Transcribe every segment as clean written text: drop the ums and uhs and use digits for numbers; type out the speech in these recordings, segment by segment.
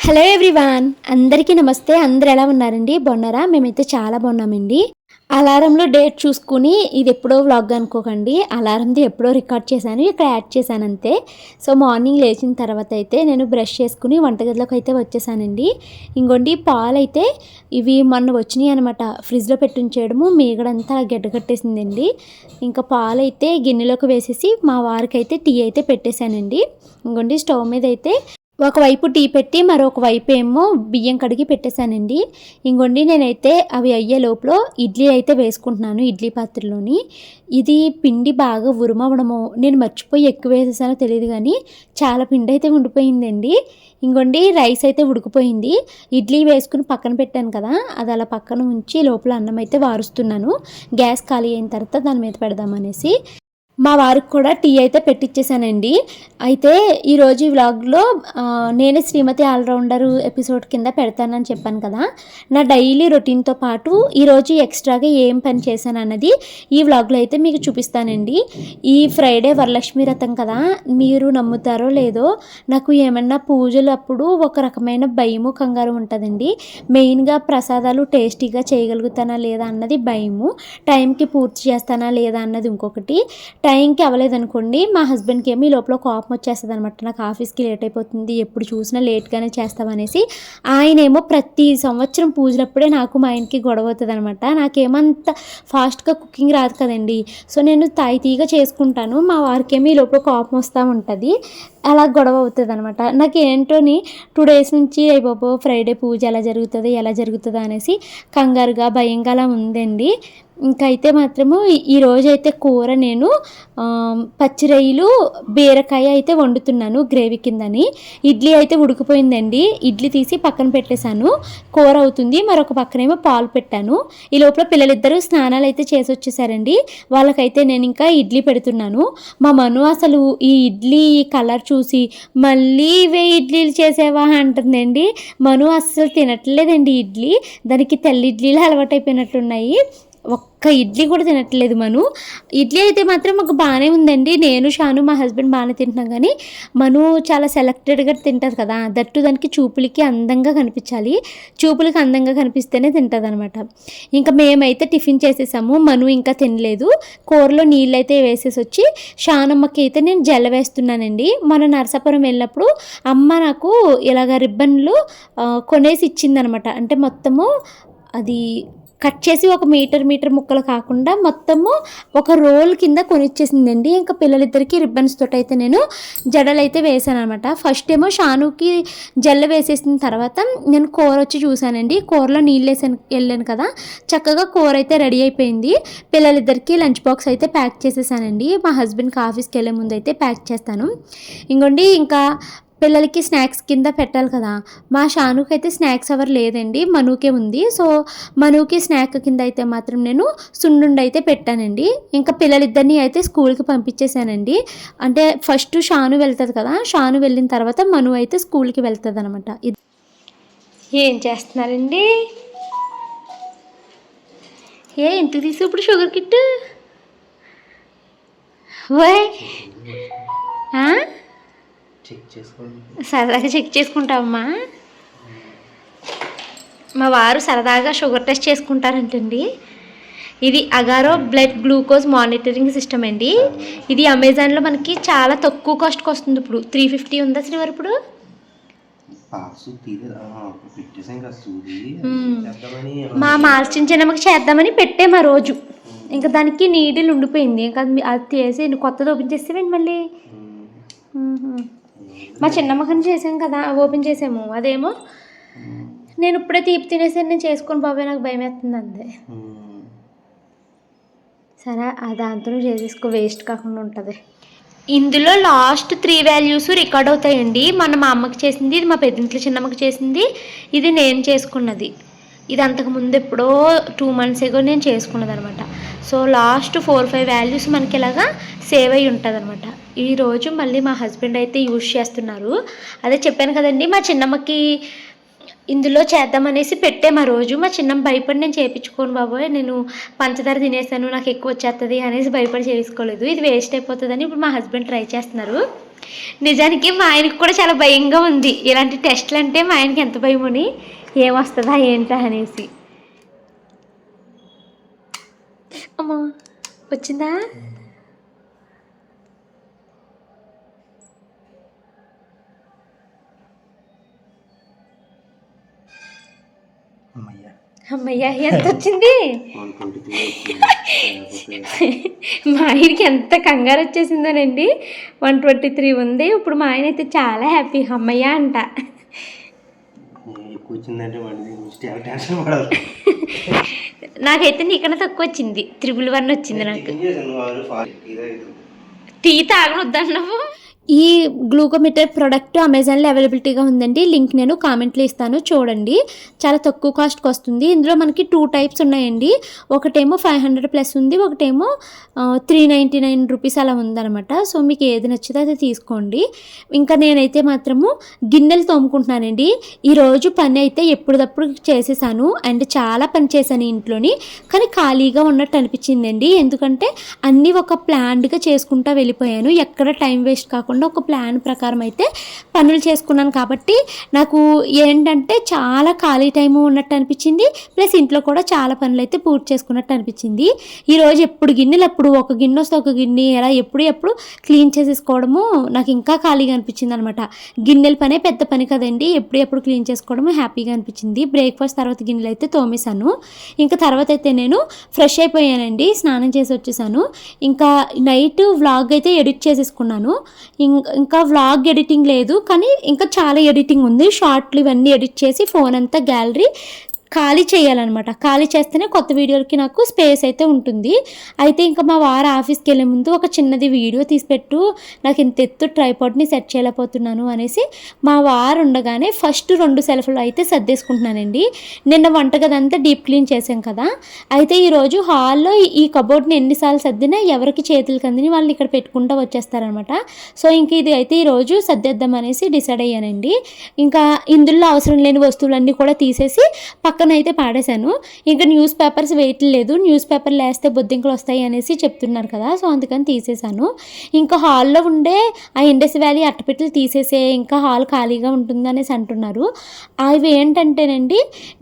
Hello everyone, అందరికీ నమస్తే. అందరు ఎలా ఉన్నారండి? బాగున్నారా? మేమైతే చాలా బాగున్నామండి. అలారంలో డేట్ చూసుకుని ఇది ఎప్పుడో వ్లాగ్ అనుకోకండి. అలారంది ఎప్పుడో రికార్డ్ చేశాను, ఇక్కడ యాడ్ చేశాను అంతే. సో మార్నింగ్ లేచిన తర్వాత అయితే నేను బ్రష్ చేసుకుని వంటగదిలోకి అయితే వచ్చేసానండి. ఇంకోండి పాలు అయితే ఇవి మొన్న వచ్చినాయి అనమాట. ఫ్రిడ్జ్లో పెట్టించేయడము మీగడంతా గడ్డకట్టేసిందండి. ఇంకా పాలు అయితే గిన్నెలోకి వేసేసి మా వారికి అయితే టీ అయితే పెట్టేశానండి. ఇంకోండి స్టవ్ మీద అయితే ఒకవైపు టీ పెట్టి మరొక వైపు ఏమో బియ్యం కడిగి పెట్టేశానండి. ఇంకోండి నేనైతే అవి అయ్యే లోపల ఇడ్లీ అయితే వేసుకుంటున్నాను ఇడ్లీ పాత్రలోని. ఇది పిండి బాగా ఉరుమవడము నేను మర్చిపోయి ఎక్కువ వేసేసానో తెలియదు కానీ చాలా పిండి అయితే ఉండిపోయిందండి. ఇంకోండి రైస్ అయితే ఉడికిపోయింది. ఇడ్లీ వేసుకుని పక్కన పెట్టాను కదా, అది అలా పక్కన ఉంచి లోపల అన్నం అయితే వారుస్తున్నాను. గ్యాస్ ఖాళీ అయిన తర్వాత దాని మీద పెడదామనేసి మా వారికి కూడా టీ అయితే పెట్టించేసానండి. అయితే ఈరోజు ఈ వ్లాగ్లో నేనే శ్రీమతి ఆల్రౌండర్ ఎపిసోడ్ కింద పెడతానని చెప్పాను కదా, నా డైలీ రొటీన్తో పాటు ఈరోజు ఎక్స్ట్రాగా ఏం పని చేశాను అన్నది ఈ వ్లాగ్లో అయితే మీకు చూపిస్తానండి. ఈ ఫ్రైడే వరలక్ష్మి వ్రతం కదా, మీరు నమ్ముతారో లేదో నాకు ఏమన్నా పూజలు అప్పుడు ఒక రకమైన భయము కంగారు ఉంటుందండి. మెయిన్గా ప్రసాదాలు టేస్టీగా చేయగలుగుతానా లేదా అన్నది భయము, టైంకి పూర్తి చేస్తానా లేదా అన్నది ఇంకొకటి. టైంకి అవ్వలేదనుకోండి మా హస్బెండ్కి ఏమి లోపల కోపం వచ్చేస్తుంది అనమాట. నాకు ఆఫీస్కి లేట్ అయిపోతుంది, ఎప్పుడు చూసినా లేట్గానే చేస్తామనేసి. ఆయనేమో ప్రతి సంవత్సరం పూజలప్పుడే నాకు మా ఆయనకి గొడవ అవుతుంది అనమాట. నాకేమంత ఫాస్ట్గా కుకింగ్ రాదు కదండి, సో నేను తాయితీగా చేసుకుంటాను. మా వారికి ఏమి లోపల కోపం వస్తూ ఉంటుంది, అలా గొడవ అవుతుంది అనమాట. నాకు ఏంటోని 2 days నుంచి అయిపోబో ఫ్రైడే పూజ ఎలా జరుగుతుందో అనేసి కంగారుగా భయంగా అలా ఉందండి. ఇంకైతే మాత్రము ఈరోజైతే కూర నేను పచ్చిరొయ్యలు బీరకాయ అయితే వండుతున్నాను గ్రేవీ కిందని. ఇడ్లీ అయితే ఉడికిపోయిందండి, ఇడ్లీ తీసి పక్కన పెట్టేశాను. కూర అవుతుంది, మరొక పక్కనేమో పాలు పెట్టాను. ఈ లోపల పిల్లలిద్దరూ స్నానాలు అయితే చేసి వచ్చేసారండి. వాళ్ళకైతే నేను ఇంకా ఇడ్లీ పెడుతున్నాను. మా మను అసలు ఈ ఇడ్లీ కలర్ చూసి మళ్ళీ ఇవే ఇడ్లీలు చేసేవా అంటుందండి. మను అస్సలు తినట్లేదండి ఇడ్లీ, దానికి తెల్ల ఇడ్లీలు అలవాటు అయిపోయినట్టున్నాయి. ఒక్క ఇడ్లీ కూడా తినట్లేదు మను. ఇడ్లీ అయితే మాత్రం మాకు బాగానే ఉందండి, నేను షాను మా హస్బెండ్ బాగానే తింటున్నాం. కానీ మను చాలా సెలెక్టెడ్గా తింటుంది కదా, దట్టు దానికి చూపులకి అందంగా కనిపించాలి, చూపులకి అందంగా కనిపిస్తేనే తింటుంది అనమాట. ఇంకా మేమైతే టిఫిన్ చేసేసాము, మను ఇంకా తినలేదు. కూరలో నీళ్ళు అయితే వేసేసి వచ్చి షానమ్మకి అయితే నేను జల్ల వేస్తున్నానండి. మన నరసాపురం వెళ్ళినప్పుడు అమ్మ నాకు ఇలాగ రిబ్బన్లు కొనేసి ఇచ్చిందనమాట. అంటే మొత్తము అది కట్ చేసి ఒక మీటర్ ముక్కలు కాకుండా మొత్తము ఒక రోల్ కింద కొనిచ్చేసిందండి. ఇంకా పిల్లలిద్దరికీ రిబ్బన్స్ తోటి అయితే నేను జడలు అయితే వేసాను అనమాట. ఫస్ట్ ఏమో షానుకి జల్ల వేసేసిన తర్వాత నేను కూర వచ్చి చూశానండి. కూరలో నీళ్ళు వెళ్ళాను కదా, చక్కగా కూర అయితే రెడీ అయిపోయింది. పిల్లలిద్దరికీ లంచ్ బాక్స్ అయితే ప్యాక్ చేసేసానండి. మా హస్బెండ్కి ఆఫీస్కి వెళ్ళే ముందు అయితే ప్యాక్ చేస్తాను. ఇంకోండి ఇంకా పిల్లలకి స్నాక్స్ కింద పెట్టాలి కదా, మా షానుకి అయితే స్నాక్స్ అవర్ లేదండి, మనుకే ఉంది. సో మనుకి స్నాక్ కింద అయితే మాత్రం నేను సున్నుండి అయితే పెట్టానండి. ఇంకా పిల్లలిద్దరిని అయితే స్కూల్కి పంపించేశానండి. అంటే ఫస్ట్ షాను వెళ్తుంది కదా, షాను వెళ్ళిన తర్వాత మను అయితే స్కూల్కి వెళ్తుంది అనమాట. ఏం చేస్తున్నారండి? ఇంటికి తీసి ఇప్పుడు షుగర్ కిట్ ఓయ్ సరదాగా చెక్ చేసుకుంటావమ్మా. మా వారు సరదాగా షుగర్ టెస్ట్ చేసుకుంటారంటండి. ఇది Agaro blood glucose monitoring system అండి. ఇది అమెజాన్లో మనకి చాలా తక్కువ కాస్ట్కి వస్తుంది. ఇప్పుడు 350 ఉందా శ్రీవారు? ఇప్పుడు మా మార్చిన చిన్నమ్మకి చేద్దామని పెట్టాము ఆ రోజు. ఇంకా దానికి నీడిల్ ఉండిపోయింది, ఇంకా అది తీసి కొత్తది ఓపెన్ చేసేవండి మళ్ళీ. మా చిన్నమ్మకని చేసాం కదా, ఓపెన్ చేసాము, అదేమో నేను ఇప్పుడే తీపి తినేసాను, నేను చేసుకొని బాబాయ్ నాకు భయం వేస్తుంది అంతే. సరే దాంతో చేసేసుకో, వేస్ట్ కాకుండా ఉంటుంది. ఇందులో లాస్ట్ 3 వాల్యూస్ రికార్డ్ అవుతాయండి. మా అమ్మకి చేసింది, ఇది మా పెద్దింట్లో చిన్నమ్మకి చేసింది, ఇది నేను చేసుకున్నది. ఇది అంతకుముందు ఎప్పుడో 2 months ఎగో నేను చేసుకున్నది అనమాట. సో లాస్ట్ 4-5 వాల్యూస్ మనకి ఇలాగా సేవ్ అయి ఉంటుంది అనమాట. ఈరోజు మళ్ళీ మా హస్బెండ్ అయితే యూజ్ చేస్తున్నారు. అదే చెప్పాను కదండి, మా చిన్నమ్మకి ఇందులో చేద్దామనేసి పెట్టే మా రోజు మా చిన్నమ్మ భయపడి నేను చేయించుకోను బాబోయ్, నేను పంచదార తినేసాను నాకు ఎక్కువ వచ్చేస్తుంది అనేసి భయపడి చేసుకోలేదు. ఇది వేస్ట్ అయిపోతుందని ఇప్పుడు మా హస్బెండ్ ట్రై చేస్తున్నారు. నిజానికి మా ఆయనకి కూడా చాలా భయంగా ఉంది. ఇలాంటి టెస్ట్లు అంటే మా ఆయనకి ఎంత భయం అని, ఏమొస్తుందా ఏంటా అనేసి. అమ్మా వచ్చిందా? అమ్మయ్య ఎంత వచ్చింది? మా ఆయనకి ఎంత కంగారు వచ్చేసిందోనండి. 123 ఉంది. ఇప్పుడు మా ఆయన అయితే చాలా హ్యాపీ అమ్మయ్య అంట. నాకైతే నీకన్నా తక్కువ వచ్చింది, 111 వచ్చింది నాకు. టీ తాగనొద్దన్నావు. ఈ గ్లూకోమీటర్ ప్రోడక్ట్ అమెజాన్లో అవైలబిలిటీగా ఉందండి. లింక్ నేను కామెంట్లో ఇస్తాను, చూడండి. చాలా తక్కువ కాస్ట్కి వస్తుంది. ఇందులో మనకి 2 టైప్స్ ఉన్నాయండి. ఒకటేమో 500 ప్లస్ ఉంది, ఒకటేమో 399 రూపీస్ అలా ఉందన్నమాట. సో మీకు ఏది నచ్చితే అది తీసుకోండి. ఇంకా నేనైతే మాత్రము గిన్నెలు తోముకుంటున్నానండి. ఈరోజు పని అయితే ఎప్పుడప్పుడు చేసేసాను అండ్ చాలా పని చేశాను ఇంట్లోని. కానీ ఖాళీగా ఉన్నట్టు అనిపించిందండి. ఎందుకంటే అన్నీ ఒక ప్లాన్డ్గా చేసుకుంటూ వెళ్ళిపోయాను. ఎక్కడ టైం వేస్ట్ కాకుండా ఒక ప్లాన్ ప్రకారం అయితే పనులు చేసుకున్నాను. కాబట్టి నాకు ఏంటంటే చాలా ఖాళీ టైము ఉన్నట్టు అనిపించింది. ప్లస్ ఇంట్లో కూడా చాలా పనులు అయితే పూర్తి చేసుకున్నట్టు అనిపించింది. ఈరోజు ఎప్పుడు గిన్నెలు, ఎప్పుడు ఒక గిన్నె వస్తే ఒక గిన్నె ఎలా ఎప్పుడు క్లీన్ చేసేసుకోవడము నాకు ఇంకా ఖాళీగా అనిపించింది అనమాట. గిన్నెల పనే పెద్ద పని కదండి, ఎప్పుడు క్లీన్ చేసుకోవడము హ్యాపీగా అనిపించింది. బ్రేక్ఫాస్ట్ తర్వాత గిన్నెలు అయితే తోమేశాను. ఇంకా తర్వాత అయితే నేను ఫ్రెష్ అయిపోయానండి, స్నానం చేసి వచ్చేసాను. ఇంకా నైట్ వ్లాగ్ అయితే ఎడిట్ చేసేసుకున్నాను. ఇంకా వ్లాగ్ ఎడిటింగ్ లేదు, కానీ ఇంకా చాలా ఎడిటింగ్ ఉంది. షార్ట్లు ఇవన్నీ ఎడిట్ చేసి ఫోన్ అంతా గ్యాలరీ ఖాళీ చేయాలన్నమాట. ఖాళీ చేస్తేనే కొత్త వీడియోలకి నాకు స్పేస్ అయితే ఉంటుంది. అయితే ఇంకా మా వారు ఆఫీస్కి వెళ్ళే ముందు ఒక చిన్నది వీడియో తీసిపెట్టు, నాకు ఇంత ఎత్తు ట్రైపాడ్ని సెట్ చేయలేకపోతున్నాను అనేసి మా వారు ఉండగానే ఫస్ట్ 2 సెల్ఫ్లు అయితే సర్దేసుకుంటున్నానండి. నిన్న వంటగదంతా డీప్ క్లీన్ చేసాం కదా. అయితే ఈరోజు హాల్లో ఈ కబోర్డ్ని ఎన్నిసార్లు సర్దినా ఎవరికి చేతులకి అందని వాళ్ళు ఇక్కడ పెట్టుకుంటూ వచ్చేస్తారనమాట. సో ఇంక ఇది అయితే ఈరోజు సర్దేద్దాం అనేసి డిసైడ్ అయ్యానండి. ఇంకా ఇందులో అవసరం లేని వస్తువులన్నీ కూడా తీసేసి పక్కన అయితే పాడేశాను. ఇంకా న్యూస్ పేపర్స్ వేయట్లేదు, న్యూస్ పేపర్లు వేస్తే బొద్దింకలు వస్తాయి అనేసి చెప్తున్నారు కదా. సో అందుకని తీసేశాను. ఇంకా హాల్లో ఉండే ఆ ఇండస్ వ్యాలీ అట్టపెట్టెలు తీసేసే, ఇంకా హాల్ ఖాళీగా ఉంటుంది అనేసి అంటున్నారు. అవి ఏంటంటేనండి,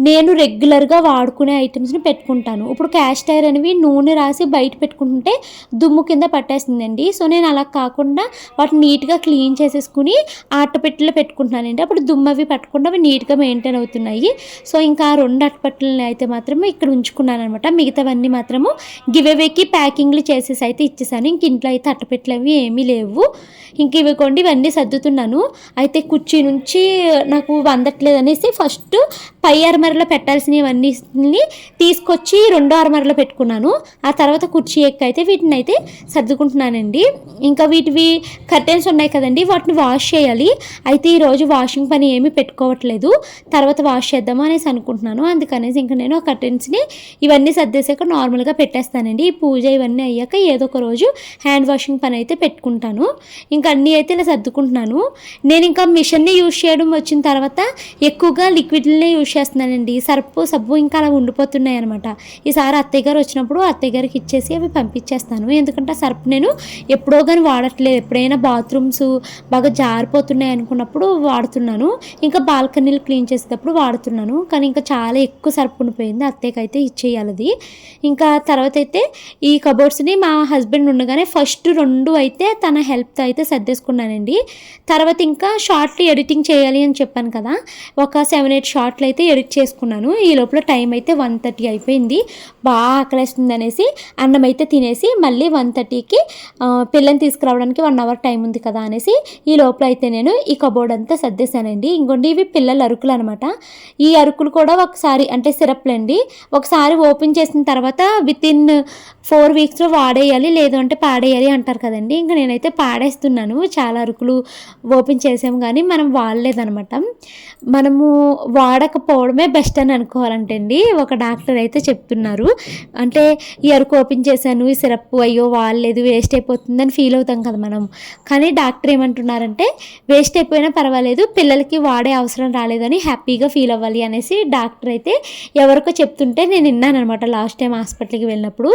నేను రెగ్యులర్గా వాడుకునే ఐటమ్స్ని పెట్టుకుంటాను. ఇప్పుడు క్యాస్ట్ ఐరన్ అనేవి నూనె రాసి బయట పెట్టుకుంటే దుమ్ము కింద పట్టేస్తుందండి. సో నేను అలా కాకుండా వాటిని నీట్గా క్లీన్ చేసేసుకుని ఆ అట్టపెట్టెలో పెట్టుకుంటున్నానండి. అప్పుడు దుమ్ము అవి పట్టకుండా అవి నీట్గా మెయింటైన్ అవుతున్నాయి. సో ఇంకా 2 అట్టపెట్టెలని అయితే మాత్రము ఇక్కడ ఉంచుకున్నాను అనమాట. మిగతావన్నీ మాత్రము గివేవేకి ప్యాకింగ్లు చేసేసి అయితే ఇచ్చేసాను. ఇంక ఇంట్లో అయితే అట్టపెట్టెలు అవి ఏమీ లేవు. ఇంక ఇవ్వకండి ఇవన్నీ సర్దుతున్నాను. అయితే కుర్చీ నుంచి నాకు అందట్లేదు అనేసి ఫస్ట్ పై అర్మర్లో పెట్టాల్సినవన్నీ తీసుకొచ్చి 2వ అర్మర్లో పెట్టుకున్నాను. ఆ తర్వాత కుర్చీ ఎక్కి అయితే వీటిని అయితే సర్దుకుంటున్నానండి. ఇంకా వీటివి కర్టెన్స్ ఉన్నాయి కదండి, వాటిని వాష్ చేయాలి. అయితే ఈరోజు వాషింగ్ పని ఏమీ పెట్టుకోవట్లేదు, తర్వాత వాష్ చేద్దాము అనేసి అనుకుంటున్నాను. అందుకనేసి ఇంకా నేను ఆ కర్టెన్స్ని ఇవన్నీ సర్దేశాక నార్మల్గా పెట్టేస్తానండి. ఈ పూజ ఇవన్నీ అయ్యాక ఏదో ఒక రోజు హ్యాండ్ వాషింగ్ పని అయితే పెట్టుకుంటాను. ఇంకా అన్నీ అయితే ఇలా సర్దుకుంటున్నాను. నేను ఇంకా మిషన్ని యూజ్ చేయడం వచ్చిన తర్వాత ఎక్కువగా లిక్విడ్లనే యూజ్ చేస్తున్నానండి. సర్పు సబ్బు ఇంకా అలా ఉండిపోతున్నాయి అనమాట. ఈసారి అత్తయ్య గారు వచ్చినప్పుడు అత్తయ్య గారికి ఇచ్చేసి అవి పంపించేస్తాను. ఎందుకంటే సర్పు నేను ఎప్పుడో కానీ వాడట్లేదు. ఎప్పుడైనా బాత్రూమ్స్ బాగా జారిపోతున్నాయి అనుకున్నప్పుడు వాడుతున్నాను. ఇంకా బాల్కనీలు క్లీన్ చేసేటప్పుడు వాడుతున్నాను. కానీ ఇంకా చాలా ఎక్కువ సర్పు ఉండిపోయింది, అత్తయ్యకి అయితే ఇచ్చేయాలి అది. ఇంకా తర్వాత అయితే ఈ కబోర్డ్స్ని మా హస్బెండ్ ఉండగానే ఫస్ట్ 2 అయితే తన హెల్ప్తో అయితే సర్దేసుకున్నానండి. తర్వాత ఇంకా షార్ట్లు ఎడిటింగ్ చేయాలి అని చెప్పాను కదా, ఒక 7-8 షార్ట్లు అయితే ఎడిట్ చేసుకున్నాను. ఈ లోపల టైం అయితే 1:30 అయిపోయింది. బాగా ఆకలేస్తుంది అనేసి అన్నం అయితే తినేసి మళ్ళీ 1:30కి పిల్లని తీసుకురావడానికి 1 అవర్ టైం ఉంది కదా అనేసి ఈ లోపల అయితే నేను ఈ కబోర్డ్ అంతా సర్దేశానండి. ఇంకోండి ఇవి పిల్లల అరుకులు అనమాట. ఈ అరుకులు కూడా ఒక ఒకసారి అంటే సిరప్లండి ఒకసారి ఓపెన్ చేసిన తర్వాత వితిన్ 4 వీక్స్లో వాడేయాలి, లేదు అంటే పాడేయాలి అంటారు కదండి. ఇంకా నేనైతే పాడేస్తున్నాను. చాలా అరుకులు ఓపెన్ చేసాము కానీ మనం వాడలేదనమాట. మనము వాడకపోవడమే బెస్ట్ అని అనుకోవాలంటే అండి ఒక డాక్టర్ అయితే చెప్తున్నారు. అంటే ఈ అరకు ఓపెన్ చేశాను, ఈ సిరప్ అయ్యో వాడలేదు వేస్ట్ అయిపోతుందని ఫీల్ అవుతాం కదా మనం. కానీ డాక్టర్ ఏమంటున్నారంటే వేస్ట్ అయిపోయినా పర్వాలేదు, పిల్లలకి వాడే అవసరం రాలేదని హ్యాపీగా ఫీల్ అవ్వాలి అనేసి డాక్టర్ అయితే ఎవరికో చెప్తుంటే నేను విన్నాను అనమాట లాస్ట్ టైం హాస్పిటల్కి వెళ్ళినప్పుడు.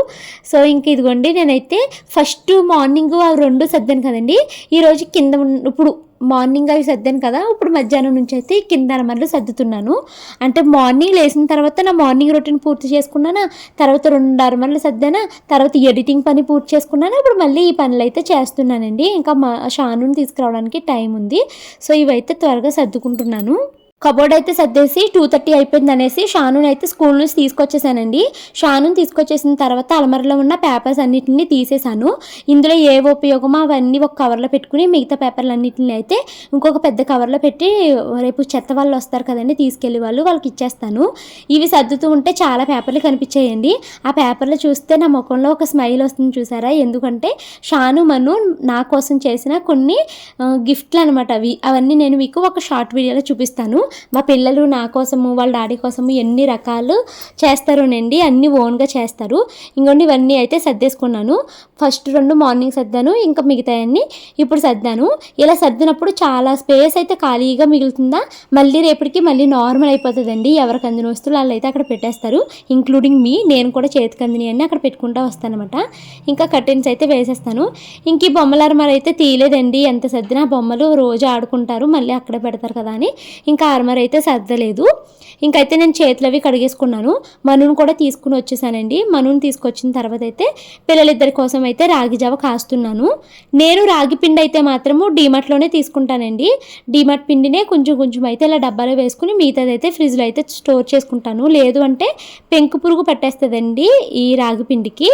సో ఇంక ఇదిగోండి నేనైతే ఫస్ట్ మార్నింగ్ అవి 2 సర్దాను కదండి. ఈరోజు కింద ఇప్పుడు మార్నింగ్ అవి సర్దాను కదా, ఇప్పుడు మధ్యాహ్నం నుంచి అయితే కింద అలమారులు సర్దుతున్నాను. అంటే మార్నింగ్ లేచిన తర్వాత నా మార్నింగ్ రొటీన్ పూర్తి చేసుకున్నాను, తర్వాత 2 అలమారులు సర్దాను, తర్వాత ఎడిటింగ్ పని పూర్తి చేసుకున్నాను. ఇప్పుడు మళ్ళీ ఈ పనులు అయితే చేస్తున్నానండి. ఇంకా షానుని తీసుకురావడానికి టైం ఉంది. సో ఇవైతే త్వరగా సర్దుకుంటున్నాను. కబోర్డ్ అయితే సర్దేసి 2:30 అయిపోయింది అనేసి షానుని అయితే స్కూల్ నుంచి తీసుకొచ్చేసానండి. షానుని తీసుకొచ్చేసిన తర్వాత అలమరలో ఉన్న పేపర్స్ అన్నిటిని తీసేసాను. ఇందులో ఏ ఉపయోగమో అవన్నీ ఒక కవర్లో పెట్టుకుని మిగతా పేపర్లు అన్నింటిని అయితే ఇంకొక పెద్ద కవర్లో పెట్టి రేపు చెత్త వాళ్ళు వస్తారు కదండి తీసుకెళ్ళి వాళ్ళకి ఇచ్చేస్తాను. ఇవి సర్దుతూ ఉంటే చాలా పేపర్లు కనిపించాయండి. ఆ పేపర్లు చూస్తే నా ముఖంలో ఒక స్మైల్ వస్తుంది చూసారా, ఎందుకంటే షాను మను నా కోసం చేసిన కొన్ని గిఫ్ట్లు అనమాట. అవన్నీ నేను మీకు ఒక షార్ట్ వీడియోలో చూపిస్తాను. మా పిల్లలు నా కోసము వాళ్ళ డాడీ కోసము ఎన్ని రకాలు చేస్తారోనండి, అన్నీ ఓన్గా చేస్తారు. ఇంకోండి ఇవన్నీ అయితే సర్దేసుకున్నాను. ఫస్ట్ 2 మార్నింగ్ సర్దాను, ఇంకా మిగతాయన్నీ ఇప్పుడు సర్దాను. ఇలా సర్దినప్పుడు చాలా స్పేస్ అయితే ఖాళీగా మిగులుతుందా, మళ్ళీ రేపటికి మళ్ళీ నార్మల్ అయిపోతుందండి. ఎవరికి అందిన వస్తువులు వాళ్ళు అయితే అక్కడ పెట్టేస్తారు, ఇంక్లూడింగ్ మీ. నేను కూడా చేతికి అందిని అన్నీ అక్కడ పెట్టుకుంటూ వస్తానమాట. ఇంకా కర్టెన్స్ అయితే వేసేస్తాను. ఇంక ఈ బొమ్మల అరమర అయితే తీయలేదండి, ఎంత సర్దినా బొమ్మలు రోజు ఆడుకుంటారు మళ్ళీ అక్కడే పెడతారు కదా అని ఇంకా అరమర అయితే సర్దలేదు. ఇంకైతే నేను చేతులు అవి కడిగేసుకున్నాను. మనుని కూడా తీసుకుని వచ్చేసానండి. మనుని తీసుకొచ్చిన తర్వాత అయితే పిల్లలిద్దరి కోసం అయితే రాగి జావ కాస్తున్నాను. నేను రాగి పిండి అయితే మాత్రము డీమార్ట్లోనే తీసుకుంటానండి. డీమార్ట్ పిండినే కొంచెం కొంచెం అయితే ఇలా డబ్బాలో వేసుకుని మిగతాది అయితే ఫ్రిడ్జ్లో అయితే స్టోర్ చేసుకుంటాను. లేదు అంటే పెంకు పురుగు పట్టేస్తుందండి ఈ రాగి పిండికి.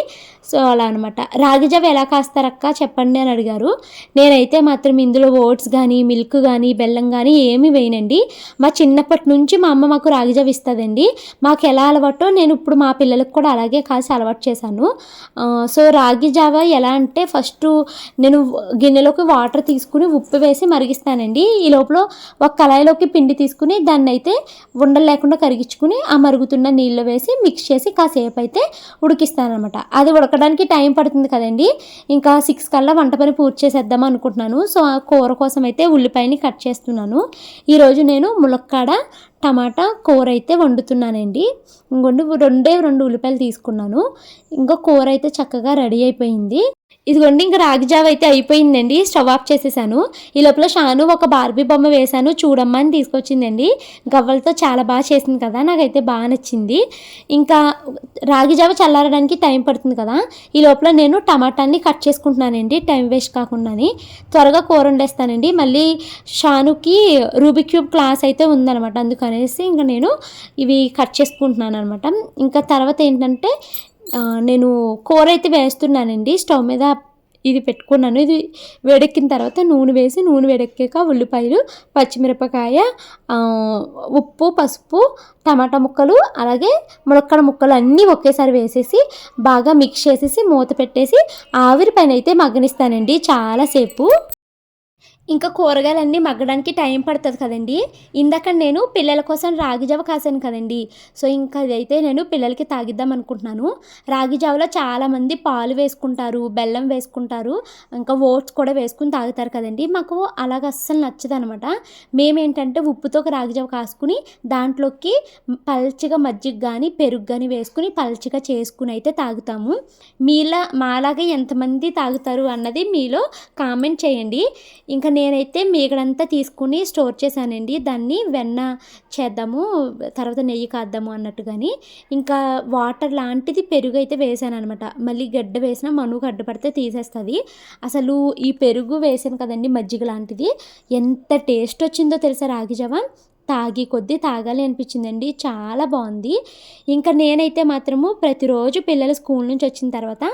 సో అలా అనమాట. రాగి జావ ఎలా కాస్తారక్క చెప్పండి అని అడిగారు. నేనైతే మాత్రం ఇందులో ఓట్స్ కానీ మిల్క్ కానీ బెల్లం కానీ ఏమీ వేయనండి. మా చిన్నప్పటి నుంచి మా అమ్మ మాకు రాగి జావ ఇస్తుందండి. మాకు ఎలా అలవాటో నేను ఇప్పుడు మా పిల్లలకు కూడా అలాగే కాసి అలవాటు చేశాను. సో రాగి జావ ఎలా అంటే ఫస్ట్ నేను గిన్నెలోకి వాటర్ తీసుకుని ఉప్పు వేసి మరిగిస్తానండి. ఈ లోపల ఒక కళాయిలోకి పిండి తీసుకుని దాన్ని అయితే ఉండలు లేకుండా కరిగించుకుని ఆ మరుగుతున్న నీళ్ళు వేసి మిక్స్ చేసి కాసేపు అయితే ఉడికిస్తానమాట. అది ఉడకడానికి టైం పడుతుంది కదండి. ఇంకా 6 కల్లా వంట పని పూర్తి చేసేద్దాం అనుకుంటున్నాను. సో ఆ కూర కోసం అయితే ఉల్లిపాయని కట్ చేస్తున్నాను. ఈరోజు నేను ములక్కాడ టమాటా కూర అయితే వండుతున్నానండి. ఇంకొండి 2 ఉల్లిపాయలు తీసుకున్నాను. ఇంకా కూర అయితే చక్కగా రెడీ అయిపోయింది. ఇదిగోండి ఇంకా రాగి జావ అయితే అయిపోయిందండి. స్టవ్ ఆఫ్ చేసేసాను. ఈ లోపల షాను ఒక బార్బీ బొమ్మ వేశాను చూడమ్మా అని తీసుకొచ్చిందండి. గవ్వలతో చాలా బాగా చేసింది కదా, నాకైతే బాగా నచ్చింది. ఇంకా రాగి జావ చల్లారడానికి టైం పడుతుంది కదా, ఈ లోపల నేను టమాటాన్ని కట్ చేసుకుంటున్నానండి టైం వేస్ట్ కాకుండాని. త్వరగా కూర వండేస్తానండి. మళ్ళీ షానుకి రూబిక్ క్యూబ్ క్లాస్ అయితే ఉందనమాట, అందుకనేసి ఇంకా నేను ఇవి కట్ చేసుకుంటున్నాను అనమాట. ఇంకా తర్వాత ఏంటంటే నేను కూర అయితే వేస్తున్నానండి. స్టవ్ మీద ఇది పెట్టుకున్నాను. ఇది వేడెక్కిన తర్వాత నూనె వేసి నూనె వేడెక్కాక ఉల్లిపాయలు పచ్చిమిరపకాయ ఉప్పు పసుపు టమాటా ముక్కలు అలాగే ములక్కడ ముక్కలు అన్నీ ఒకేసారి వేసేసి బాగా మిక్స్ చేసేసి మూత పెట్టేసి ఆవిరి పైన అయితే మగ్గనిస్తానండి చాలాసేపు. ఇంకా కూరగాయలన్నీ మగ్గడానికి టైం పడుతుంది కదండి. ఇందాక నేను పిల్లల కోసం రాగి జావ కాసాను కదండి. సో ఇంకా అదైతే నేను పిల్లలకి తాగిద్దాం అనుకుంటున్నాను. రాగి జావలో చాలామంది పాలు వేసుకుంటారు, బెల్లం వేసుకుంటారు, ఇంకా ఓట్స్ కూడా వేసుకుని తాగుతారు కదండి. మాకు అలాగ అస్సలు నచ్చదు అనమాట. మేమేంటంటే ఉప్పుతో రాగి జావ కాసుకుని దాంట్లోకి పల్చిగా మజ్జిగ కానీ పెరుగు కానీ వేసుకుని పల్చిగా చేసుకుని అయితే తాగుతాము. మాలాగే ఎంతమంది తాగుతారు అన్నది మీలో కామెంట్ చేయండి. ఇంకా నేనైతే మీగడంతా తీసుకుని స్టోర్ చేశానండి. దాన్ని వెన్న చేద్దాము తర్వాత నెయ్యి కాద్దాము అన్నట్టుగాని. ఇంకా వాటర్ లాంటిది పెరుగు అయితే వేసాను అనమాట. మళ్ళీ గడ్డ వేసినా మనుకు అడ్డుపడితే తీసేస్తుంది. అసలు ఈ పెరుగు వేసాను కదండి మజ్జిగ లాంటిది, ఎంత టేస్ట్ వచ్చిందో తెలుసా రాగి జావ. తాగి కొద్దీ తాగాలి అనిపించిందండి. చాలా బాగుంది. ఇంకా నేనైతే మాత్రము ప్రతిరోజు పిల్లలు స్కూల్ నుంచి వచ్చిన తర్వాత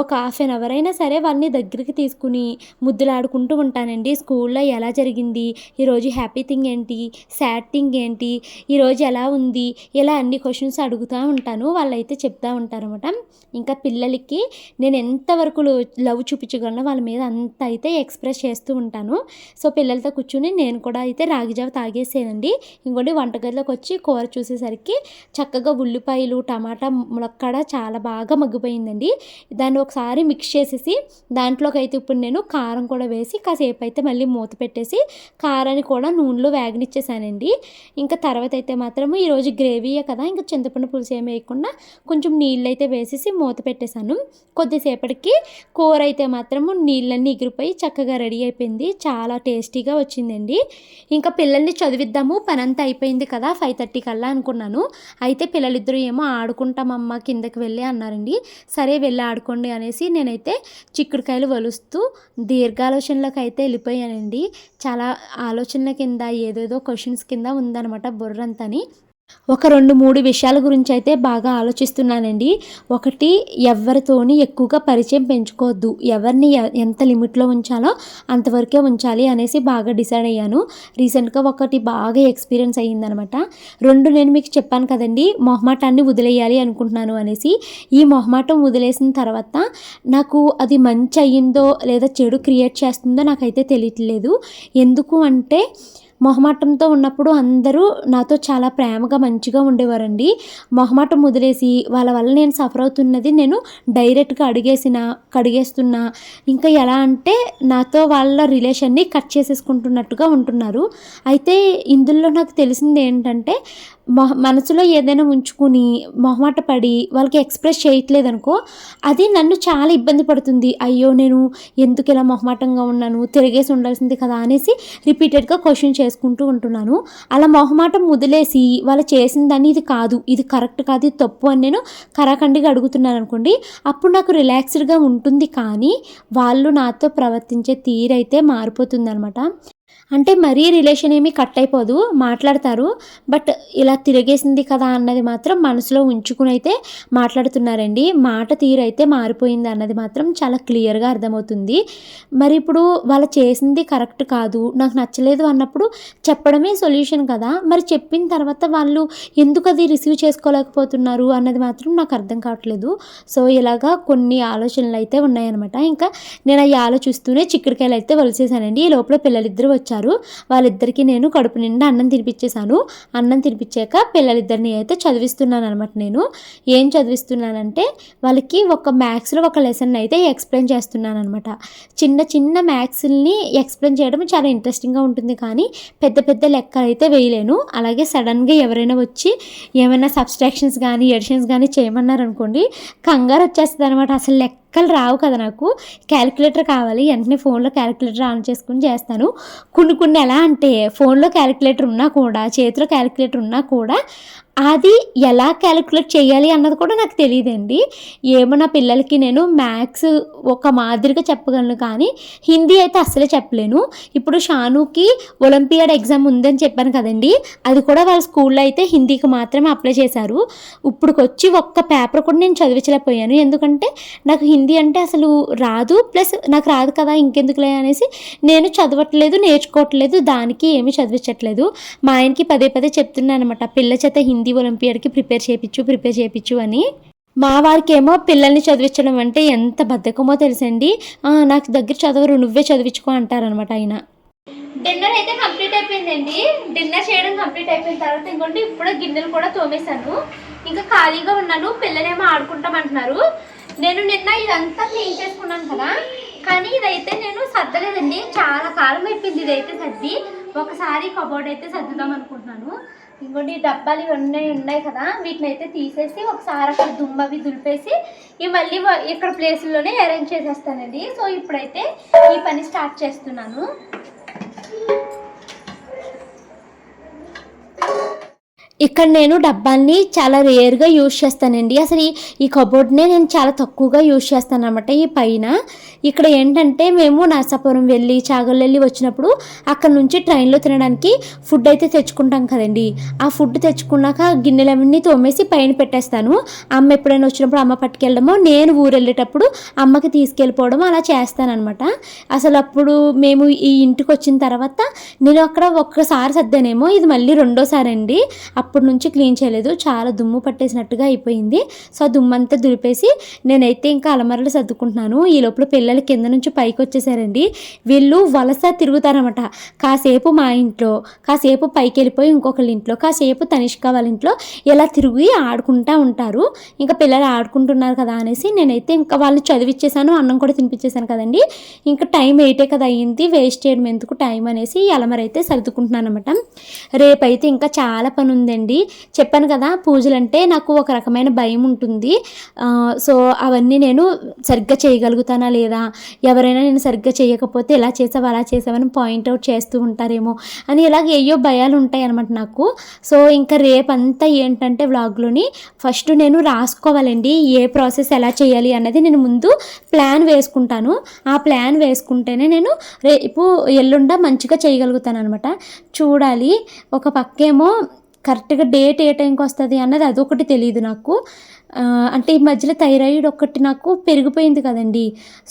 ఒక హాఫ్ అన్ అవర్ అయినా సరే వాళ్ళని దగ్గరికి తీసుకుని ముద్దులాడుకుంటూ ఉంటానండి. స్కూల్లో ఎలా జరిగింది, ఈరోజు హ్యాపీ థింగ్ ఏంటి, సాడ్ థింగ్ ఏంటి, ఈరోజు ఎలా ఉంది, ఇలా అన్ని క్వశ్చన్స్ అడుగుతూ ఉంటాను. వాళ్ళైతే చెప్తూ ఉంటారన్నమాట. ఇంకా పిల్లలకి నేను ఎంతవరకు లవ్ చూపించగలను వాళ్ళ మీద అంత అయితే ఎక్స్ప్రెస్ చేస్తూ ఉంటాను. సో పిల్లలతో కూర్చుని నేను కూడా అయితే రాగి జావ తాగేసానండి. ఇంకోటి వంటగదిలోకి వచ్చి కూర చూసేసరికి చక్కగా ఉల్లిపాయలు, టమాటా ములక్కడ చాలా బాగా మగ్గిపోయిందండి. దాన్ని ఒకసారి మిక్స్ చేసేసి దాంట్లోకి అయితే ఇప్పుడు నేను కారం కూడా వేసి కాసేపు అయితే మళ్ళీ మూత పెట్టేసి కారాన్ని కూడా నూనెలో వేగనిచ్చేసానండి. ఇంకా తర్వాత అయితే మాత్రము ఈరోజు గ్రేవీయే కదా, ఇంకా చింతపండు పులుసు ఏమి వేయకుండా కొంచెం నీళ్ళు అయితే వేసేసి మూత పెట్టేశాను. కొద్దిసేపటికి కూర అయితే మాత్రము నీళ్ళన్నీ ఎగిరిపోయి చక్కగా రెడీ అయిపోయింది. చాలా టేస్టీగా వచ్చిందండి. ఇంకా పిల్లల్ని చదివిద్దాము, పనంతా అయిపోయింది కదా 5:30 కల్లా అనుకున్నాను. అయితే పిల్లలిద్దరూ ఏమో ఆడుకుంటామమ్మ కిందకి వెళ్ళి అన్నారండి. సరే వెళ్ళి ఆడుకోండి అనేసి నేనైతే చిక్కుడుకాయలు వలుస్తూ దీర్ఘాలోచనలోకి అయితే వెళ్ళిపోయానండి. చాలా ఆలోచనల కింద ఏదేదో క్వశ్చన్స్ కింద ఉందన్నమాట బుర్రంతని. ఒక 2-3 విషయాల గురించి అయితే బాగా ఆలోచిస్తున్నానండి. ఒకటి, ఎవరితోని ఎక్కువగా పరిచయం పెంచుకోవద్దు, ఎవరిని ఎంత లిమిట్లో ఉంచాలో అంతవరకే ఉంచాలి అనేసి బాగా డిసైడ్ అయ్యాను. రీసెంట్గా ఒకటి బాగా ఎక్స్పీరియన్స్ అయ్యిందనమాట. 2, నేను మీకు చెప్పాను కదండి మొహమాటాన్ని వదిలేయాలి అనుకుంటున్నాను అనేసి. ఈ మొహమాటం వదిలేసిన తర్వాత నాకు అది మంచి అయ్యిందో లేదా చెడు క్రియేట్ చేస్తుందో నాకైతే తెలియట్లేదు. ఎందుకు అంటే మొహమాటంతో ఉన్నప్పుడు అందరూ నాతో చాలా ప్రేమగా మంచిగా ఉండేవారండి. మొహమాటం వదిలేసి వాళ్ళ వల్ల నేను సఫర్ అవుతున్నది నేను డైరెక్ట్గా కడిగేస్తున్నా. ఇంకా ఎలా అంటే నాతో వాళ్ళ రిలేషన్ని కట్ చేసేసుకుంటున్నట్టుగా ఉంటున్నారు. అయితే ఇందులో నాకు తెలిసింది ఏంటంటే మనసులో ఏదైనా ఉంచుకుని మొహమాట పడి వాళ్ళకి ఎక్స్ప్రెస్ చేయట్లేదు అనుకో, అది నన్ను చాలా ఇబ్బంది పడుతుంది. అయ్యో నేను ఎందుకు ఇలా మొహమాటంగా ఉన్నాను, తిరిగేసి ఉండాల్సింది కదా అనేసి రిపీటెడ్గా క్వశ్చన్ చేసుకుంటూ ఉంటున్నాను. అలా మొహమాటం వదిలేసి వాళ్ళు చేసిన దాన్ని ఇది కాదు, ఇది కరెక్ట్ కాదు, ఇది తప్పు అని నేను కరాఖండిగా అడుగుతున్నాను అనుకోండి, అప్పుడు నాకు రిలాక్స్డ్గా ఉంటుంది. కానీ వాళ్ళు నాతో ప్రవర్తించే తీరైతే మారిపోతుంది అనమాట. అంటే మరీ రిలేషన్ ఏమీ కట్ అయిపోదు, మాట్లాడతారు. బట్ ఇలా తిరిగేసింది కదా అన్నది మాత్రం మనసులో ఉంచుకుని అయితే మాట్లాడుతున్నారండి. మాట తీరైతే మారిపోయింది అన్నది మాత్రం చాలా క్లియర్గా అర్థమవుతుంది. మరి ఇప్పుడు వాళ్ళు చేసింది కరెక్ట్ కాదు, నాకు నచ్చలేదు అన్నప్పుడు చెప్పడమే సొల్యూషన్ కదా. మరి చెప్పిన తర్వాత వాళ్ళు ఎందుకు అది రిసీవ్ చేసుకోలేకపోతున్నారు అన్నది మాత్రం నాకు అర్థం కావట్లేదు. సో ఇలాగా కొన్ని ఆలోచనలు అయితే ఉన్నాయన్నమాట. ఇంకా నేను అవి ఆలోచిస్తూనే చిక్కుడుకాయలు అయితే వలిసేసానండి. ఈ లోపల పిల్లలిద్దరూ వచ్చారు. వాళ్ళిద్దరికీ నేను కడుపు నిండా అన్నం తినిపించేశాను. అన్నం తినిపించాక పిల్లలిద్దరిని అయితే చదివిస్తున్నాను అనమాట. నేను ఏం చదివిస్తున్నానంటే వాళ్ళకి ఒక మ్యాథ్స్లో ఒక లెసన్ అయితే ఎక్స్ప్లెయిన్ చేస్తున్నాను అనమాట. చిన్న చిన్న మ్యాథ్స్ని ఎక్స్ప్లెయిన్ చేయడం చాలా ఇంట్రెస్టింగ్గా ఉంటుంది, కానీ పెద్ద పెద్ద లెక్కలు అయితే వేయలేను. అలాగే సడన్గా ఎవరైనా వచ్చి ఏమైనా సబ్స్ట్రాక్షన్స్ కానీ ఎడిషన్స్ కానీ చేయమన్నారనుకోండి, కంగారు వచ్చేస్తుంది అనమాట. అసలు లెక్కలు రావు కదా నాకు, క్యాలిక్యులేటర్ కావాలి. వెంటనే ఫోన్లో క్యాలిక్యులేటర్ ఆన్ చేసుకుని చేస్తాను. కొన్ని ఎలా అంటే ఫోన్లో క్యాలిక్యులేటర్ ఉన్నా కూడా, చేతిలో క్యాలిక్యులేటర్ ఉన్నా కూడా అది ఎలా క్యాలిక్యులేట్ చేయాలి అన్నది కూడా నాకు తెలియదండి. ఏమో నా పిల్లలకి నేను మ్యాథ్స్ ఒక మాదిరిగా చెప్పగలను, కానీ హిందీ అయితే అస్సలే చెప్పలేను. ఇప్పుడు షానుకి ఒలింపియాడ్ ఎగ్జామ్ ఉందని చెప్పాను కదండి, అది కూడా వాళ్ళ స్కూల్లో అయితే హిందీకి మాత్రమే అప్లై చేశారు. ఇప్పుడుకొచ్చి ఒక్క పేపర్ కూడా నేను చదివించలేకపోయాను. ఎందుకంటే నాకు హిందీ అంటే అసలు రాదు, ప్లస్ నాకు రాదు కదా ఇంకెందుకులే అనేసి నేను చదవట్లేదు, నేర్చుకోవట్లేదు, దానికి ఏమీ చదివించట్లేదు. మా ఆయనకి పదే పదే చెప్తున్నాను అనమాట, పిల్ల చేత హిందీ ఒలింపియాడ్కి ప్రిపేర్ చేయించు అని. మా వారికి ఏమో పిల్లల్ని చదివించడం అంటే ఎంత బద్ధకమో తెలుసండి. నాకు దగ్గర చదవరు, నువ్వే చదివించుకో అంటారనమాట ఆయన. డిన్నర్ అయితే కంప్లీట్ అయిపోయిందండి. డిన్నర్ చేయడం కంప్లీట్ అయిపోయిన తర్వాత ఇంకోటి ఇప్పుడు గిన్నెలు కూడా తోమేశాను. ఇంకా ఖాళీగా ఉన్నాను. పిల్లలేమో ఆడుకుంటామంటున్నారు. నేను నిన్న ఇదంతా క్లీన్ చేసుకున్నాను కదా, కానీ ఇదైతే నేను సర్దలేదండి. చాలా కాలం అయిపోయింది ఇదైతే సర్ది. ఒకసారి కబోర్డ్ అయితే సర్దుదాం అనుకుంటున్నాను. ఇంకోటి డబ్బాలు ఇవన్నీ ఉన్నాయి కదా, వీటిని అయితే తీసేసి ఒకసారి అక్కడ దుమ్మవి దులిపేసి ఇవి మళ్ళీ ఇక్కడ ప్లేసుల్లోనే అరేంజ్ చేసేస్తానండి. సో ఇప్పుడైతే ఈ పని స్టార్ట్ చేస్తున్నాను. ఇక్కడ నేను డబ్బాల్ని చాలా రేర్గా యూజ్ చేస్తానండి. అసలు ఈ కబోర్డ్నే నేను చాలా తక్కువగా యూజ్ చేస్తాను అనమాట. ఈ పైన ఇక్కడ ఏంటంటే మేము నరసాపురం వెళ్ళి చాగల్ వెళ్ళి వచ్చినప్పుడు అక్కడ నుంచి ట్రైన్లో తినడానికి ఫుడ్ అయితే తెచ్చుకుంటాం కదండి. ఆ ఫుడ్ తెచ్చుకున్నాక గిన్నెలన్నీ తోమేసి పైన పెట్టేస్తాను. అమ్మ ఎప్పుడైనా వచ్చినప్పుడు అమ్మ పట్టుకెళ్ళడమో, నేను ఊరు వెళ్ళేటప్పుడు అమ్మకి తీసుకెళ్ళిపోవడం అలా చేస్తానమాట. అసలు అప్పుడు మేము ఈ ఇంటికి వచ్చిన తర్వాత నేను అక్కడ ఒక్కసారి సర్దానేమో, ఇది మళ్ళీ రెండోసారి అండి. అప్పటి నుంచి క్లీన్ చేయలేదు, చాలా దుమ్ము పట్టేసినట్టుగా అయిపోయింది. సో ఆ దుమ్ము అంతా దులిపేసి నేనైతే ఇంకా అలమరలు సర్దుకుంటున్నాను. ఈ లోపల పిల్లలు కింద నుంచి పైకి వచ్చేసారండి. వీళ్ళు వలస తిరుగుతారనమాట. కాసేపు మా ఇంట్లో, కాసేపు పైకి వెళ్ళిపోయి ఇంకొకళ్ళ ఇంట్లో, కాసేపు తనిష్క వాళ్ళ ఇంట్లో ఇలా తిరిగి ఆడుకుంటూ ఉంటారు. ఇంకా పిల్లలు ఆడుకుంటున్నారు కదా అనేసి నేనైతే ఇంకా వాళ్ళు చదివిచ్చేసాను, అన్నం కూడా తినిపించేసాను కదండి. ఇంకా టైం 8 కదా అయ్యింది, వేస్ట్ చేయడం ఎందుకు టైం అనేసి అలమర అయితే సర్దుకుంటున్నాను అనమాట. రేపైతే ఇంకా చాలా పని ఉందండి. చెప్పాను కదా, పూజలంటే నాకు ఒక రకమైన భయం ఉంటుంది. సో అవన్నీ నేను సరిగ్గా చేయగలుగుతానా లేదా, ఎవరైనా నేను సరిగ్గా చేయకపోతే ఎలా చేసావు అలా చేసావని పాయింట్అవుట్ చేస్తూ ఉంటారేమో అని ఇలాగ ఏయో భయాలు ఉంటాయి అనమాట నాకు. సో ఇంకా రేపంతా ఏంటంటే వ్లాగ్లోని ఫస్ట్ నేను రాసుకోవాలండి, ఏ ప్రాసెస్ ఎలా చేయాలి అన్నది నేను ముందు ప్లాన్ వేసుకుంటాను. ఆ ప్లాన్ వేసుకుంటేనే నేను రేపు ఎల్లుండ మంచిగా చేయగలుగుతాను అనమాట. చూడాలి, ఒక పక్కేమో కరెక్ట్గా డేట్ ఏ టైంకి వస్తుంది అన్నది అదొకటి తెలియదు నాకు. అంటే ఈ మధ్యలో థైరాయిడ్ ఒకటి నాకు పెరిగిపోయింది కదండి.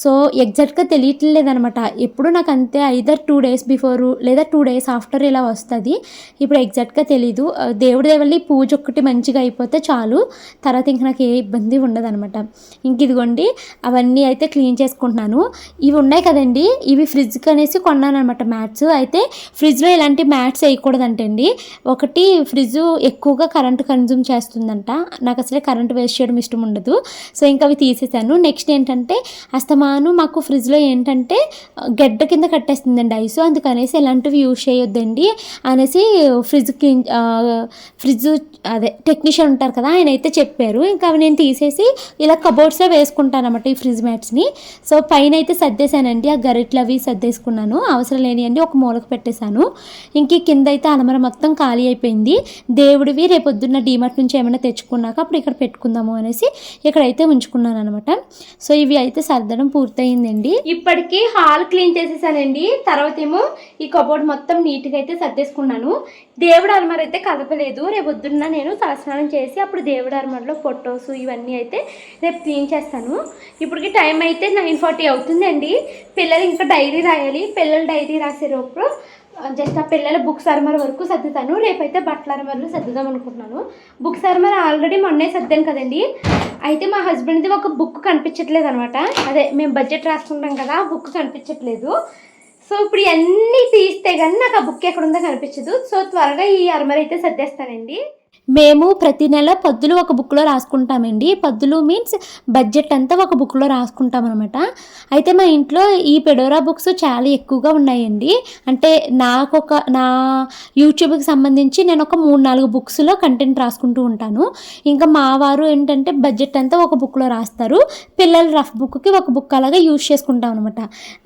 సో ఎగ్జాక్ట్గా తెలియట్లేదు అనమాట. ఎప్పుడు నాకు అంతే ఐదర్ 2 days బిఫోరు లేదా 2 days ఆఫ్టర్ ఇలా వస్తుంది. ఇప్పుడు ఎగ్జాక్ట్గా తెలీదు. దేవుడి దేవల్లి పూజ ఒక్కటి మంచిగా అయిపోతే చాలు, తర్వాత ఇంక నాకు ఏ ఇబ్బంది ఉండదు అనమాట. ఇంక ఇదిగోండి అవన్నీ అయితే క్లీన్ చేసుకుంటున్నాను. ఇవి ఉన్నాయి కదండి, ఇవి ఫ్రిడ్జ్కి అనేసి కొన్నాను అనమాట మ్యాట్స్. అయితే ఫ్రిడ్జ్లో ఇలాంటి మ్యాట్స్ వేయకూడదంటండి. ఒకటి ఫ్రిడ్జ్ ఎక్కువగా కరెంట్ కన్జ్యూమ్ చేస్తుందంట, నాకు అసలే కరెంట్ వేస్ట్ చేయడం ఇష్టం ఉండదు. సో ఇంకా అవి తీసేసాను. నెక్స్ట్ ఏంటంటే అస్తమాను మాకు ఫ్రిడ్జ్లో ఏంటంటే గడ్డ కింద కట్టేస్తుందండి ఐస్, అందుకనేసి ఇలాంటివి యూజ్ చేయొద్దండి అనేసి ఫ్రిడ్జ్ అదే టెక్నీషియన్ ఉంటారు కదా, ఆయన అయితే చెప్పారు. ఇంకా అవి నేను తీసేసి ఇలా కబోర్డ్స్లో వేసుకుంటాను అన్నమాట ఈ ఫ్రిడ్జ్ మ్యాట్స్ని. సో పైన అయితే సర్దేశానండి, ఆ గరిట్లు అవి సర్దేసుకున్నాను, అవసరం లేని అండి ఒక మూలకు పెట్టేశాను. ఇంక కింద అయితే అలమర మొత్తం ఖాళీ అయిపోయింది. దేవుడివి రేపొద్దున్న డీమార్ట్ నుంచి ఏమైనా తెచ్చుకున్నాక అప్పుడు ఇక్కడ పెట్టుకుందాము అనేసి ఇక్కడైతే ఉంచుకున్నాను అనమాట. సో ఇవి అయితే సర్దడం పూర్తయిందండి. ఇప్పటికీ హాల్ క్లీన్ చేసేసానండి. తర్వాత ఏమో ఈ కబోర్డ్ మొత్తం నీట్గా అయితే సర్దేసుకున్నాను. దేవుడు అలమర అయితే కదపలేదు. రేపు పొద్దున్న నేను తలస్నానం చేసి అప్పుడు దేవుడు అలమరలో ఫొటోస్ ఇవన్నీ అయితే రేపు క్లీన్ చేస్తాను. ఇప్పటికి టైం అయితే 9:40 అవుతుందండి. పిల్లలు ఇంకా డైరీ రాయాలి. పిల్లలు డైరీ రాసేటప్పుడు జస్ట్ ఆ పిల్లల బుక్స్ అరమర వరకు సర్దుతాను. రేపైతే బట్టల అరమరలు సర్దుదాం అనుకుంటున్నాను. బుక్స్ అరమర ఆల్రెడీ మొన్నే సర్దాను కదండి. అయితే మా హస్బెండ్ది ఒక బుక్ కనిపించట్లేదు అనమాట. అదే మేము బడ్జెట్ రాసుకుంటాం కదా, ఆ బుక్ కనిపించట్లేదు. సో ఇప్పుడు ఇవన్నీ తీస్తే కానీ నాకు ఆ బుక్ ఎక్కడుందో కనిపించదు. సో త్వరగా ఈ అరమర అయితే సర్దేస్తానండి. మేము ప్రతి నెల పద్దులు ఒక బుక్లో రాసుకుంటామండి. పద్దులు మీన్స్ బడ్జెట్ అంతా ఒక బుక్లో రాసుకుంటాం అనమాట. అయితే మా ఇంట్లో ఈ పెడోరా బుక్స్ చాలా ఎక్కువగా ఉన్నాయండి. అంటే నా యూట్యూబ్కి సంబంధించి నేను ఒక 3-4 బుక్స్లో కంటెంట్ రాసుకుంటూ ఉంటాను. ఇంకా మా వారు ఏంటంటే బడ్జెట్ అంతా ఒక బుక్లో రాస్తారు, పిల్లల రఫ్ బుక్కి ఒక బుక్ అలాగా యూజ్ చేసుకుంటాం అనమాట.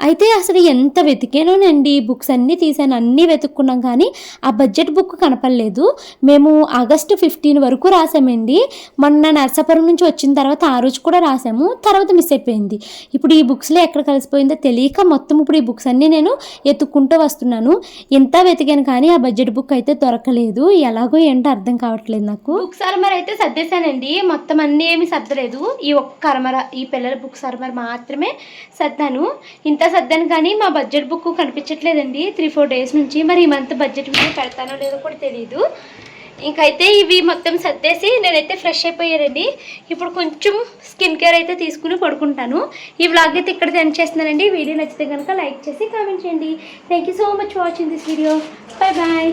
అయితే అసలు ఎంత వెతికానోనండి, బుక్స్ అన్నీ తీసాను, అన్నీ వెతుక్కున్నాం కానీ ఆ బడ్జెట్ బుక్ కనపడలేదు. మేము ఆగస్ట్ 15 వరకు రాసామండి. మొన్న నర్సాపురం నుంచి వచ్చిన తర్వాత ఆ రోజు కూడా రాసాము, తర్వాత మిస్ అయిపోయింది. ఇప్పుడు ఈ బుక్స్లో ఎక్కడ కలిసిపోయిందో తెలియక మొత్తం ఇప్పుడు ఈ బుక్స్ అన్నీ నేను ఎత్తుక్కుంటూ వస్తున్నాను. ఎంత వెతికాను కానీ ఆ బడ్జెట్ బుక్ అయితే దొరకలేదు. ఎలాగో ఏంటో అర్థం కావట్లేదు నాకు. బుక్స్ అరమర అయితే సర్దేశానండి, మొత్తం అన్నీ ఏమి సర్దలేదు. ఈ ఒక్క అరమర, ఈ పిల్లల బుక్స్ అరమర మాత్రమే సర్దాను. ఇంత సర్దాను కానీ మా బడ్జెట్ బుక్ కనిపించట్లేదండి 3-4 days నుంచి. మరి ఈ మంత్ బడ్జెట్ వీడియో పెడతానో లేదో కూడా తెలియదు. ఇంకైతే ఇవి మొత్తం సర్దేసి నేనైతే ఫ్రెష్ అయిపోయానండి. ఇప్పుడు కొంచెం స్కిన్ కేర్ అయితే తీసుకుని పడుకుంటాను. ఈ వ్లాగ్ అయితే ఇక్కడ ఎండ్ చేస్తున్నానండి. వీడియో నచ్చితే కనుక లైక్ చేసి కామెంట్ చేయండి. Thank you so much for watching this video. Bye bye.